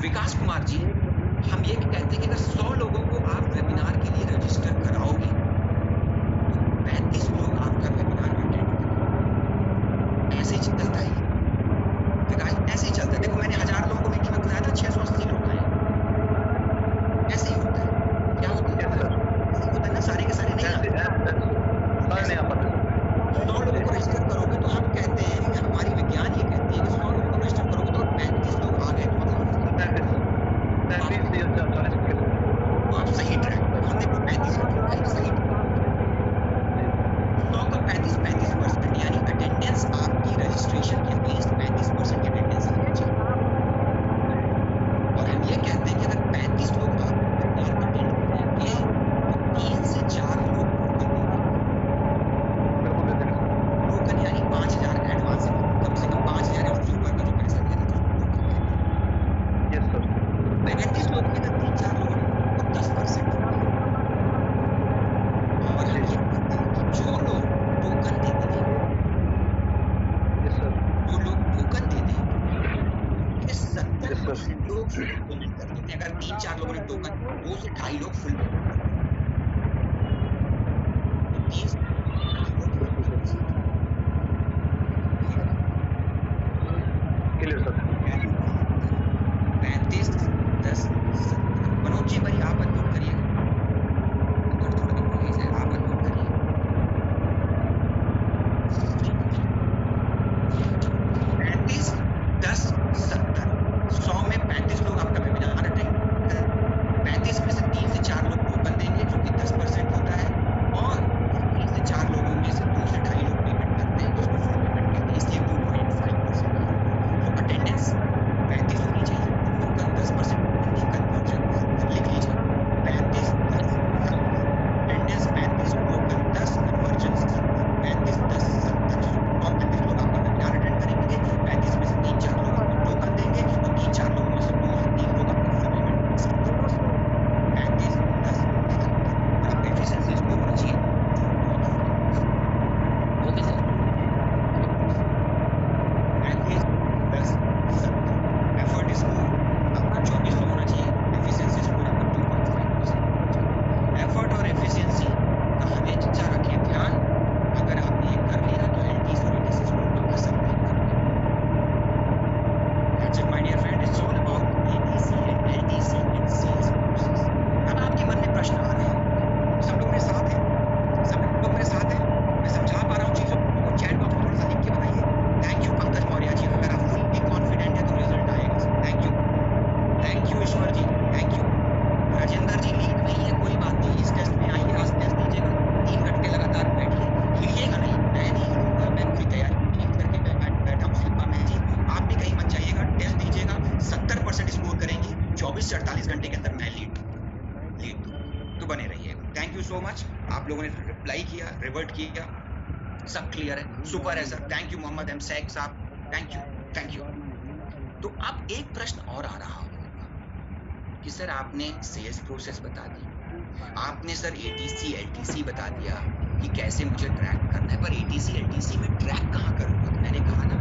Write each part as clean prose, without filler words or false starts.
विकास कुमार जी, हम ये कहते हैं कि अगर 100 लोगों को आप वेबिनार के लिए रजिस्टर कराओगे तो 35 लोग आपका वेबिनार अटेंड करेंगे। ऐसे ही चलता है ये विकास, ऐसे ही चलता है। देखो मैंने 1000 लोगों को मीटिंग में बुलाया था, 680 लोग आए। ऐसे ही होता है। क्या होता है? ऐसे ही होता है ना, सारे के सारे नहीं आते। सारे नहीं आ पाते। 100 लोगों को रजिस्टर करोगे तो हम कहते हैं, हमारी विज्ञान ये कहती है कि 100 लोगों को रजिस्टर करोगे तो 35 लोग आ गए तो मतलब आप सही ट्रैक पे हो। 35 या 40 के लिए। तो आप सही ट्रैक पे हो। हमने 35 का क्यों कहा? सही ट्रैक पे। 100 का 35% यानी अटेंडेंस आपकी रजिस्ट्रेशन के अगेंस्ट 35% की अटेंडेंस आनी चाहिए। और हम ये कहते हैं कि अगर 35 लोग आपका वेबिनार अटेंड करेंगे तो 3 से 4 लोग टोकन देंगे। बिल्कुल दे देंगे सर। टोकन यानी 5000 एडवांस, कम से कम 5000 या उससे ऊपर का जो पैसा दिया जाता है उसको टोकन कहते हैं। Yes sir. 35 लोगों में अगर 3-4 लोगों ने तो 10% होता है। और हम ये कहते हैं कि जो लोग टोकन दे देंगे, यस सर। जो लोग टोकन दे देंगे उनके यस सर। 70% लोग फुल पेमेंट कर देते हैं। अगर 3-4 लोगों ने टोकन, 2 से 2.5 लोग फुल पेमेंट कर देते हैं। तो 3 से 2.5 लोग फुल बिल्कुल पेमेंट सर। कर देते हैं। क्लियर है? Clear sir. वैल्यू कहाँ होता है? 35, 10, 70। मनोज जी भाई आप अनम्यूट करिएगा, अनम्यूट थोड़ा दिन हो गई शायद, आप अनम्यूट करिए। 35, 10, 70। 100 में 35 लोग आपका वेबिनार अटेंड करें। 35 में से 3 से 4 लोग टोकन देंगे जो कि 10% होता है, और उन 3 से 4 लोगों में से 2 से 2.5 लोग पेमेंट करते हैं जिसको फुल पेमेंट कहते हैं, इसलिए 2.5% यहाँ पे। तो अटेंडेंस 35 होनी चाहिए, टोकन 10% देंगे, कन्वर्जन लिख लीजिए 35, 10, 70। Attendance 35, token 10, conversion 70। 35, 10, 70। 135 लोग आपका वेबिनार अटेंड करेंगे, 35 में से 3-4 लोग आपको टोकन देंगे और 3-4 लोगों में से 2 से 3 लोग आपको फुल पेमेंट करेंगे 70%। 35, 10, 70। और आपका एफिशिएंसी स्कोर होना चाहिए 2.5%। ओके सर, चलो प्लीज। 35, 10, 70। एफर्ट स्कोर आपका 2400 होना चाहिए, एफिशिएंसी स्कोर आपका 2.5% होना चाहिए। एफर्ट और एफिशिएंसी का हमेशा रखें ध्यान। अगर आपने ये कर लिया तो एलटीसी और एटीसी स्कोर को आपका सरवाइव कर लेगा। That's it, my dear friend. It's all about ATC and LTC and sales process. अब आपके मन में प्रश्न आ रहा होगा, सब लोग मेरे साथ हैं, सब लोग मेरे साथ हैं, मैं समझा पा रहा हूँ चीजों को? चैट बॉक्स में थोड़ा सा लिख के बताइए। थैंक यू पंकज मौर्य जी, अगर आप फुल्ली कॉन्फिडेंट है तो रिजल्ट आएगा sir. Thank you Ishwar ji, thank you. Rajendra ji lead में ही है, कोई बात नहीं, इस टेस्ट में आइए, आज टेस्ट दीजिएगा, 3 घंटे लगातार बैठिए, हिलिएगा नहीं। मैं नहीं हिलूंगा, मैं पूरी तैयारी करके बैठा हूँ। शिल्पा मैम जी आप भी कहीं मत जाइएगा, टेस्ट दीजिएगा, 70% स्कोर करेंगी, 24 से 48 घंटे के अंदर मैं लीड दूंगा। तो बने रहिएगा। Thank you so much. आप लोगों ने रिप्लाई किया, रिवर्ट किया, सब क्लियर है, सुपर है sir. Thank you Mohammad M सैक साहब, थैंक यू। तो अब एक प्रश्न और आ रहा होगा कि सर आपने सेल्स प्रोसेस बता दी, आपने सर एटीसी एलटीसी बता दिया कि कैसे मुझे ट्रैक करना है, पर एटीसी एलटीसी में ट्रैक कहाँ करूंगा? तो मैंने कहा ना,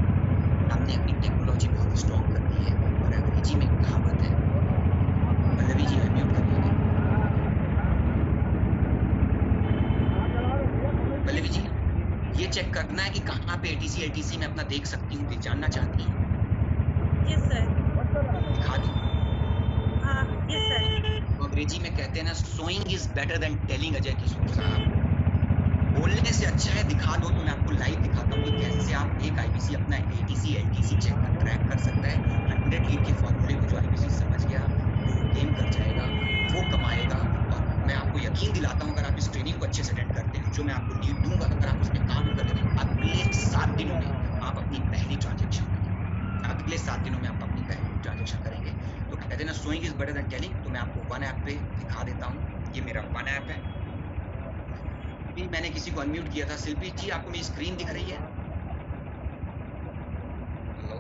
हमने अपनी टेक्नोलॉजी बहुत स्ट्रॉन्ग कर दी है। और अंग्रेजी में कहावत है, पल्लवी जी अनम्यूट करिएगा। पल्लवी जी ये चेक करना है कि कहाँ पे एटीसी एलटीसी में अपना देख सकती हूँ, जानना चाहती हैं? Yes sir. दिखा दूं? हाँ यस सर। तो अंग्रेजी में कहते हैं ना, showing is better than telling. Ajay Kishore साहब, बोलने से अच्छा है दिखा दो। तो मैं आपको लाइव दिखाता हूँ कि कैसे आप एक आईबीसी अपना एटीसी एलटीसी ट्रैक कर सकता है। 100 लीड के फॉर्मूले को जो आईबीसी समझ गया वो गेम कर जाएगा, वो कमाएगा। और मैं आपको यकीन दिलाता हूं, अगर आप इस ट्रेनिंग को अच्छे से अटेंड करते हैं, जो मैं आपको लीड दूंगा, अगर आप उस पर काम कर लेते हैं, अगले 7 दिनों में आप अपनी पहली ट्रांजेक्शन करेंगे। अगले 7 दिनों में आप अपनी पहली ट्रांजेक्शन करेंगे। तो कहते हैं ना, showing is better than telling. तो मैं आपको वन ऐप पे दिखा देता हूँ। ये मेरा वन ऐप है। अभी मैंने किसी को अनम्यूट किया था। शिल्पी जी आपको मेरी स्क्रीन दिख रही है? Hello.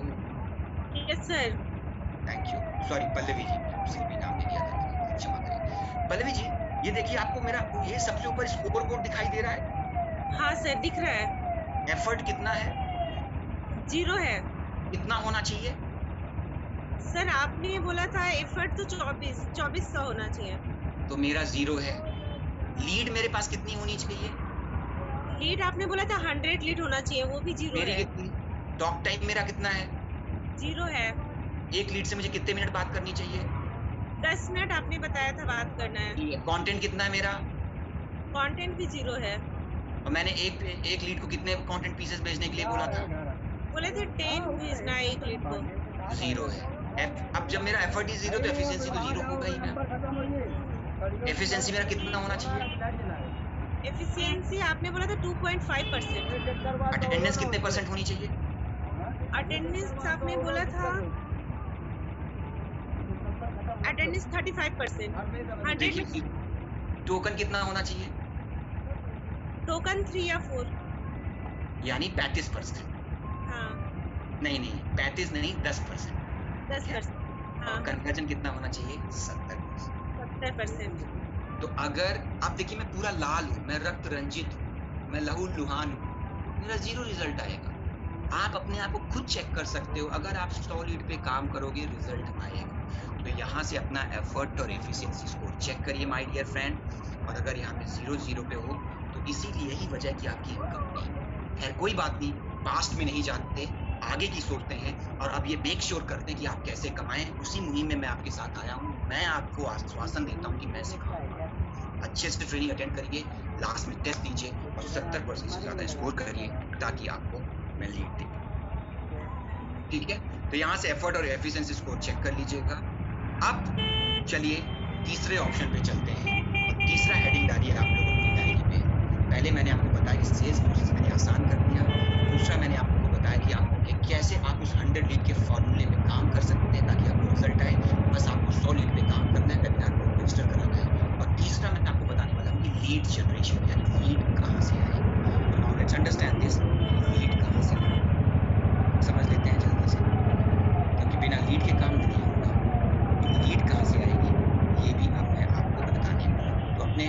Yes sir. Thank you. Sorry Pallavi ji, Shilpi नाम ले लिया था, क्षमा करिए। पल्लवी जी ये देखिए, आपको मेरा ये सबसे ऊपर स्कोर बोर्ड दिखाई दे रहा है? हाँ सर दिख रहा है। एफर्ट कितना है? 0 है। कितना होना चाहिए? सर आपने बोला था एफर्ट तो 2400 होना चाहिए। तो मेरा 0 है। लीड मेरे पास कितनी होनी चाहिए? लीड आपने बोला था 100 लीड होना चाहिए, वो भी 0 मेरी है। कितनी? टॉक टाइम मेरा कितना है? 0 है। एक लीड से मुझे कितने मिनट बात करनी चाहिए? 10 मिनट आपने बताया था बात करना है। कंटेंट कितना है मेरा? कंटेंट भी 0 है। और मैंने एक लीड को कितने कंटेंट पीसेस भेजने के लिए बोला था? बोले थे 10 भेजना है एक लीड को। 0 है। अब जब मेरा एफर्ट ही 0 तो एफिशिएंसी तो 0 होगा ही मैम। एफिशिएंसी मेरा कितना होना चाहिए? एफिशिएंसी आपने बोला था 2.5%। अटेंडेंस कितने % होनी चाहिए? अटेंडेंस आपने बोला था अटेंडेंस 35%। 100 देखिए में टोकन कितना होना चाहिए? टोकन 3 या 4। यानी 35%। हाँ नहीं 35 नहीं 10%। 10%। हाँ और कन्वर्जन कितना होना चाहिए? 70%। 70%। तो अगर आप देखिए मैं पूरा लाल हूँ, मैं रक्त रंजित हूँ, मैं लहू लुहान हूँ, मेरा 0 रिजल्ट आएगा। आप अपने आप को खुद चेक कर सकते हो। अगर आप 100 लीड पे काम करोगे रिजल्ट आएगा। तो यहाँ से अपना एफर्ट और एफिशिएंसी स्कोर चेक करिए माय डियर फ्रेंड। और अगर यहाँ पे 0 पे हो तो इसीलिए यही वजह है कि आपकी इनकम नहीं है। कोई बात नहीं, पास्ट में नहीं जाते, आगे की सोचते हैं और अब ये मेक श्योर करते हैं कि आप कैसे कमाएं। उसी मुहिम में मैं आपके साथ आया हूँ। मैं आपको आश्वासन देता हूँ कि मैं सिखाऊंगा। अच्छे से ट्रेनिंग अटेंड करिए, लास्ट में टेस्ट दीजिए और 70% से ज्यादा स्कोर करिए ताकि आपको मैं लीड दे। ठीक है, तो यहाँ से एफर्ट और एफिशिएंसी स्कोर चेक कर लीजिएगा। अब चलिए तीसरे ऑप्शन पे चलते हैं और तीसरा हेडिंग डालिए आप लोग अपनी डायरी पे। पहले मैंने आपको बताया कि सेल्स प्रोसेस मैंने आसान कर दिया। दूसरा मैंने आपको बताया कि आपको कि कैसे आप उस 100 लीड के फॉर्मूले में काम कर सकते हैं ताकि आपको रिजल्ट आए। बस आपको 100 लीड पे काम करना है, वेबिनार को रजिस्टर कराना है। और तीसरा मैं आपको बताने वाला हूँ कि लीड जनरेशन यानी लीड कहाँ से आए। तो now let's understand this, lead कहाँ से आए समझ लेते हैं जल्दी से, क्योंकि बिना लीड के काम नहीं होगा। तो लीड कहाँ से आएगी ये भी अब मैं आपको बताने वाला हूँ। तो अपने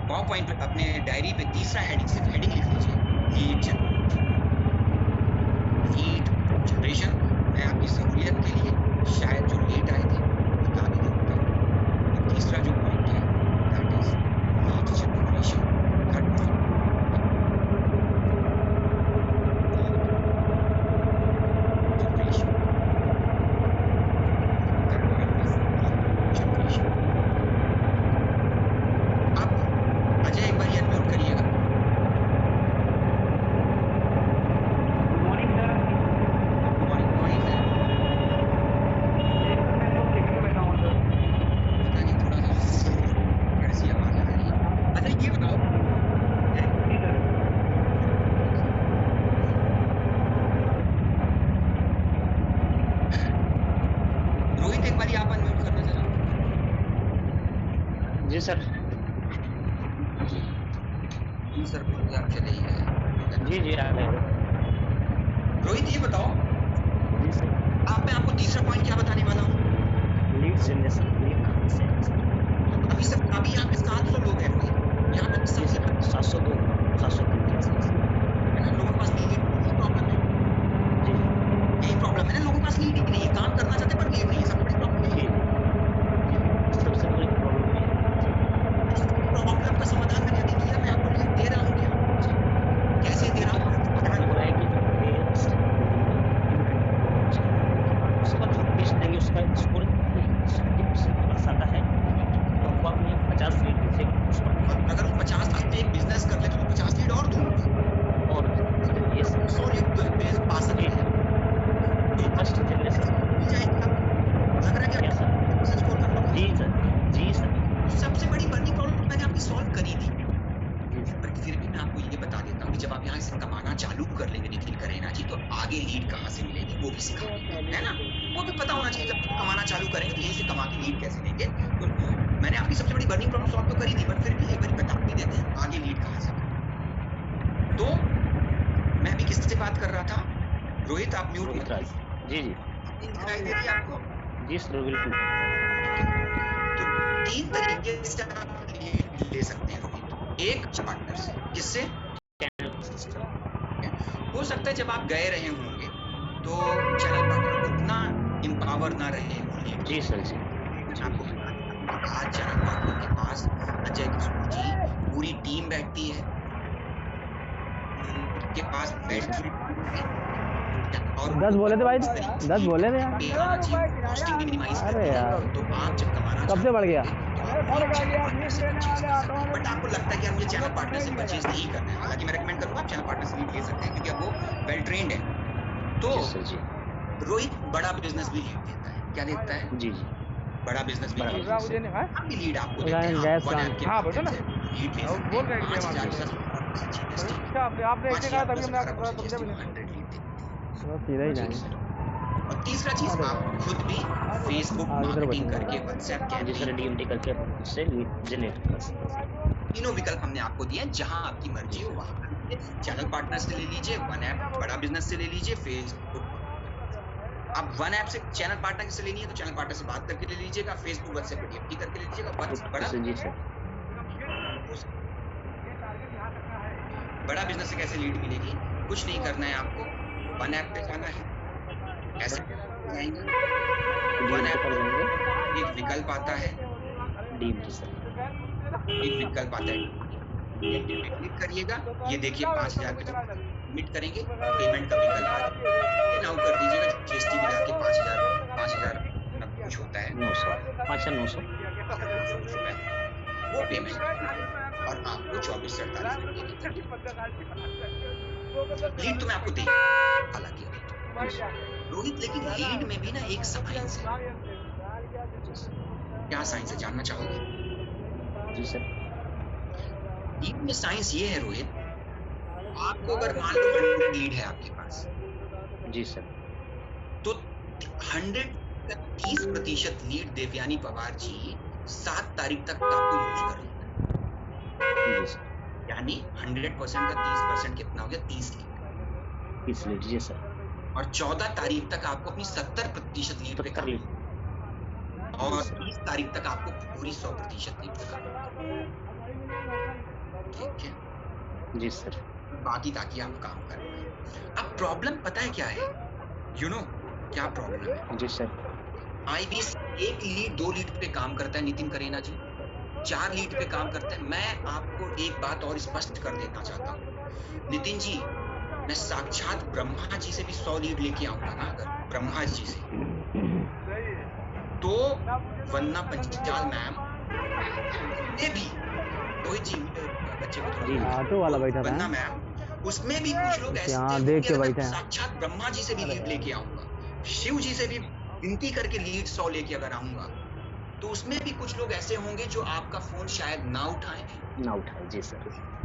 पावर पॉइंट पे, अपने डायरी पे तीसरा हेडिंग, सिर्फ हेडिंग लिख लीजिए, लीड जनरेशन। लीड जनरेशन मैं आपकी सहूलियत के लिए शायद जो लेट आए थे बता भी देता हूँ। तो तीसरा जो पॉइंट है that is lead generation. Third point जी सर। जी सर बोलिए, आप चले ही गए। जी आ गए। रोहित ये बताओ, जी सर। मैं आपको तीसरा पॉइंट क्या बताने वाला हूँ? Lead generation. लीड कहाँ से है सर? अभी यहाँ पे 700 लोग हैं रोहित, यहाँ पे जी सर 702 703 के आसपास है ना। लोगों के पास लीड नहीं, प्रॉब्लम है। जी यही प्रॉब्लम है ना, लोगों के पास लीड ही नहीं है, काम करना चाहते हैं पर लीड नहीं है, सबसे बड़ी प्रॉब्लम जी सबसे बड़ी प्रॉब्लम ये है। इस प्रॉब्लम का समाधान मैंने अभी किया। मैं आपको लीड दे रहा हूँ क्या? कैसे दे रहा हूँ? हो रहा है कि जो पेस्ट उसका जो पेस्ट देंगे उसका स्कोर 70% प्लस आता है तो हमको अपने 50 लीड दीजिएगा उस पर। अगर वो 50 लीड पे एक बिजनेस कर ले तो 50 लीड और दूंगा और ये 100 लीड तो पा सकते हैं। तो फर्स्ट जनरेशन मिल जाएगी आपको। लग रहा है क्या कि सर? स्कोर कर लो। जी सर। सबसे बड़ी बर्निंग प्रॉब्लम तो मैंने आपकी सॉल्व करी थी, जी सर। पर फिर भी मैं आपको ये बता देता हूँ कि जब आप यहाँ से कमाना चालू कर लेंगे निखिल करेना जी, तो आगे लीड कहाँ से मिलेगी वो भी सिखाऊंगा, है ना। वो भी पता होना चाहिए, जब कमाना चालू करेंगे तो यहीं से कमा के लीड कैसे लेंगे। तो मैंने आपकी सबसे बड़ी बर्निंग प्रॉब्लम सॉल्व तो करी थी, बट फिर भी एक बार बता भी देते हैं आगे लीड कहाँ से मिलेगी। तो मैं अभी किससे बात कर रहा था? रोहित आप म्यूट मत राज। जी दिखाई दे रही है आपको? जी सर बिल्कुल। तो 3 तरीके से आप लीड ले सकते हैं रोहित। एक पार्टनर से, जिससे हो सकता है जब आप गए रहे होंगे तो चैनल पार्टनर को इतना पावर ना रहे वो लीड। जी सर जी। आपको आज चैनल पार्टनर के पास अजय किशोर जी पूरी टीम बैठती है, उनके पास और 10 बोले थे भाई, 10 बोले थे यार। कॉस्टिंग भी मिनिमाइज अरे करती है। यार। तो आप जब कमाना कब से बढ़ गया? बट आपको लगता है कि मुझे चैनल पार्टनर से परचेज नहीं करना है, हालांकि मैं रेकमेंड करूंगा आप चैनल पार्टनर से लीड ले सकते हैं क्योंकि अब वो वेल ट्रेन्ड है। तो जी सर जी। रोहित बड़ा बिजनेस भी लीड देता है, क्या देता है? जी जी। बड़ा बिजनेस भी बड़ा लीड business है। हम भी लीड आपको गाइस, देते हैं। गैस आप वन का- ऐप के हाँ, बोलो माध्यम ना। से लीड ले सकते बोल हैं। रहे हैं 5,000 हमारे का GST, अच्छा आपने ऐसे कहा तभी हमने आपको 5,000 समझा भी नहीं। 100 लीड देते हैं। बस सीधा ही जाएंगे। और तीसरा चीज अरे आप खुद भी फेसबुक आगे तरफ मार्केटिंग बैठूंगा। करके व्हाट्सएप जी सर, कैंपेन, DMT करके उससे लीड जनरेट कर सकते हैं। तीनों विकल्प हमने आपको दिए हैं। जहां आपकी मर्जी हो वहां चैनल पार्टनर से ले लीजिए, वन ऐप बड़ा बिजनेस से ले लीजिए, फेसबुक। आप वन ऐप से चैनल पार्टनर से लेनी है तो चैनल पार्टनर से बात करके ले लीजिएगा, फेसबुक व्हाट्सएप पे DMT करके ले लीजिएगा। बड़ा जी सर। बड़ा बिजनेस से कैसे लीड मिलेगी? कुछ नहीं करना है आपको, वन ऐप पे जाना है। कैसे जाएंगे? वन ऐप पर एक विकल्प आता है, DMT सर। एक विकल्प आता है, क्लिक करिएगा। ये देखिए 5,000 पे सबमिट करेंगे, पेमेंट का विकल्प आ जाएगा, नाउ कर दीजिएगा। GST मिला के 5,000 कुछ होता है 900, 5,900 रुपए वो पेमेंट, और आपको 24 से 48 घंटे के अंदर लीड तो मैं आपको दे हालांकि रोहित, लेकिन लीड में भी ना एक साइंस है। क्या साइंस है जानना चाहोगे? जी सर। लीड में साइंस ये है रोहित, आपको अगर मान लो 100 लीड है आपके पास, जी सर। तो 130% लीड देवयानी पवार जी 7 तारीख तक आपको यूज कर लेना है। जी सर। यानी 100% का 30% कितना हो गया? 30 लीड। 30 लीड, जी सर। और 14 तारीख तक आपको अपनी 70% लीड पे काम, और 30 तारीख तक आपको पूरी 100% लीड पे काम। ठीक है जी सर। बाकी ताकि आप काम कर पाए। अब प्रॉब्लम पता है क्या है? यू नो क्या प्रॉब्लम है? जी सर। IBC 1 लीड 2 लीड पे काम करता है नितिन करेना जी, 4 लीड पे काम करता है। मैं आपको एक बात और स्पष्ट कर देना चाहता हूँ नितिन जी, मैं साक्षात ब्रह्मा जी से भी 100 लीड लेके आऊंगा ना, अगर ब्रह्मा जी से, तो वन्ना पंचाल मैम ने भी, रोहित जी बच्चे को थोड़ा ऑटो वाला बैठा था वन्ना मैम, उसमें भी कुछ लोग ऐसे यहाँ होंगे, देख के अगर मैं बैठे हैं। साक्षात ब्रह्मा जी से भी लीड लेके आऊंगा, शिव जी से भी विनती करके लीड 100 लेके अगर आऊंगा, तो उसमें भी कुछ लोग ऐसे होंगे जो आपका फोन शायद ना उठाएं, जी सर।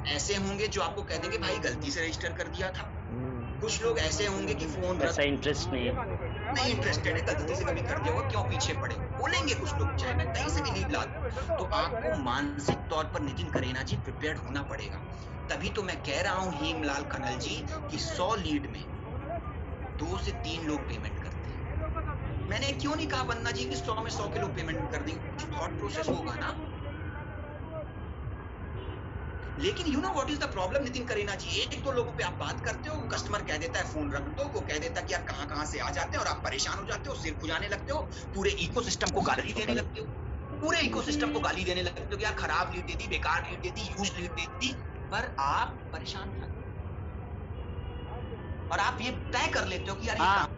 ऐसे होंगे जो आपको कह देंगे भाई गलती से रजिस्टर कर दिया था। कुछ लोग ऐसे होंगे कि फोन ऐसा इंटरेस्ट नहीं है, नहीं इंटरेस्टेड है, गलती से कभी कर दिया होगा, क्यों पीछे पड़े बोलेंगे कुछ लोग, चाहे मैं कहीं से भी लीड ला दूं। तो आपको मानसिक तौर पर नितिन करेना जी प्रिपेयर्ड होना पड़ेगा। तभी तो मैं कह रहा हूँ हेमलाल कनल जी कि 100 लीड में 2 से 3 लोग पेमेंट करते हैं। मैंने क्यों नहीं कहा वन्ना जी कि 100 में 100 के लोग पेमेंट कर देंगे? कुछ थॉट प्रोसेस होगा ना। लेकिन you know what is the problem Nitin करेना जी, 1-2 लोगों पे आप बात करते हो, कस्टमर कह देता है फोन रख दो, वो कह देता है कि यार कहां से आ जाते हैं, और आप परेशान हो जाते हो, सिर खुजाने लगते हो, पूरे इकोसिस्टम को गाली देने लगते हो, पूरे इकोसिस्टम को गाली देने लगते हो कि यार खराब लीड दे दी, बेकार लीड दे दी, यूज लीड दे दी, पर आप परेशान हो जाते हो और आप ये तय कर लेते हो कि यार ये काम,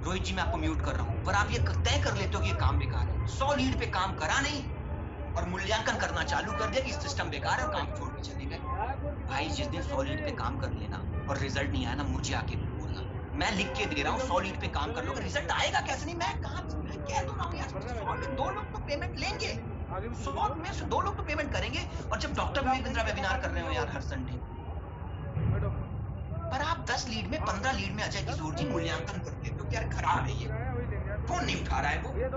रोहित जी मैं आपको म्यूट कर रहा हूं, पर आप ये तय कर लेते हो कि ये काम बेकार है। 100 लीड पे काम करा नहीं और मूल्यांकन करना चालू कर दिया कि सिस्टम बेकार है और काम छोड़ के चले गए। भाई जिस दिन 100 लीड पे काम कर लेना और रिजल्ट नहीं आया ना, मुझे आके बोलना, मैं लिख के दे रहा हूँ 100 लीड पे काम कर लो, रिजल्ट आएगा कैसे नहीं, मैं कह तो रहा हूँ यार 100 में 2 लोग तो पेमेंट लेंगे, 100 में से 2 लोग तो पेमेंट करेंगे। और जब डॉक्टर विवेक बिंद्रा वेबिनार कर रहे हो यार हर संडे, पर आप 10 लीड में 15 लीड में अजय किशोर जी मूल्यांकन कर देते हो कि यार खराब है, ये फोन नहीं उठा रहा है वो। कह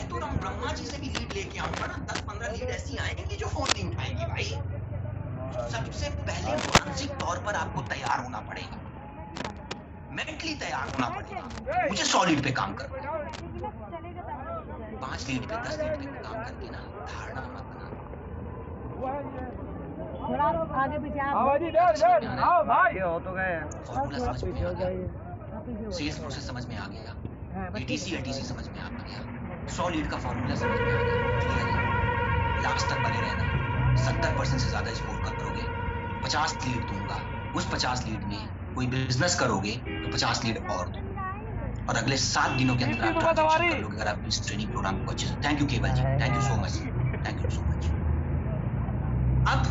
तो रहा हूँ ब्रह्मा जी से भी लीड लेके आऊंगा ना, 10-15 लीड ऐसी आएंगी जो फोन नहीं उठाएंगी भाई। सबसे पहले मानसिक तौर पर आपको तैयार होना पड़ेगा, मेंटली तैयार होना पड़ेगा। मुझे 100 लीड पे काम कर, 5 लीड पे 10 लीड पे काम करके ना धारणा मत बना। थोड़ा आगे पीछे आओ भाई, आओ भाई, हो तो गए फॉर्मूला समझ में आ गया? सेल्स प्रोसेस समझ में आ गया, एटीसी एलटीसी समझ में आ गया, 100 लीड का फॉर्मूला समझ में आ गया, क्लियर है। लास्ट तक बने रहना, 70% से ज्यादा स्कोर करोगे, 50 लीड दूंगा, उस 50 लीड में कोई बिजनेस करोगे तो 50 लीड और दूंगा, और अगले 7 दिनों के अंदर आप ट्रांजैक्शन कर लोगे अगर आप इस ट्रेनिंग प्रोग्राम को अच्छे से। Thank you Kewal ji, thank you so much, thank you so much. अब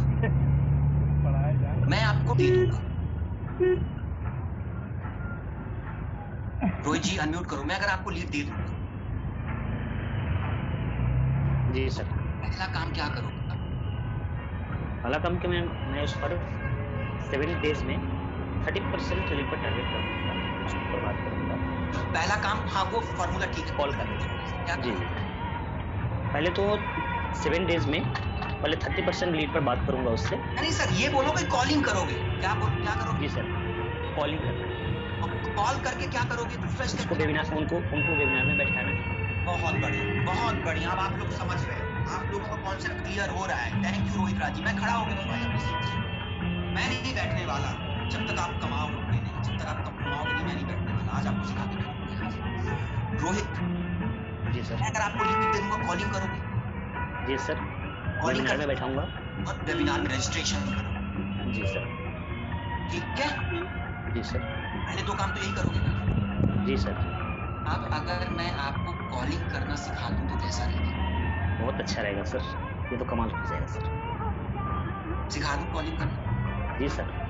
मैं आपको दे दूंगा, रोहित जी अनम्यूट करो, मैं अगर आपको लीड दे दूंगा, जी सर। पहला काम क्या करोगे? पहला काम कि मैं उस पर 7 डेज में 30% लीड पर टारगेट करूंगा, उस पर बात करूंगा। पहला काम, हाँ वो फॉर्मूला ठीक है, कॉल करने क्या जी। पहले तो 7 डेज में पहले 30% लीड पर बात करूंगा उससे। नहीं सर, ये बोलोगे कॉलिंग करोगे, क्या करोगे? जी सर, कॉलिंग करना है। कॉल करके क्या करोगे? रिफ्रेश उसको वेबिनार, उनको वेबिनार में बैठाना है। बहुत बढ़िया, बहुत बढ़िया। अब आप लोग समझ रहे हो, आप लोगों का कॉन्सेप्ट क्लियर हो रहा है। थैंक यू रोहित राजी। मैं खड़ा हो गया भाई अपनी सीट से, मैं नहीं बैठने वाला जब तक आप कमाओगे नहीं, जब तक आप कमाओगे नहीं मैं नहीं बैठने वाला। आज आपको सिखा दूंगा। रोहित जी सर। मैं अगर आपको लिख दे दूंगा, कॉलिंग करोगे? जी सर, वेबिनार में बैठाऊंगा और वेबिनार में रजिस्ट्रेशन करोगे। जी सर। ठीक है जी सर। पहले 2 काम तो यही करोगे ना? जी सर। अब अगर मैं आपको कॉलिंग करना सिखा दूं तो कैसा रहेगा? बहुत अच्छा रहेगा सर, ये तो कमाल हो जाएगा सर। सिखा दूं कॉलिंग करना? जी सर।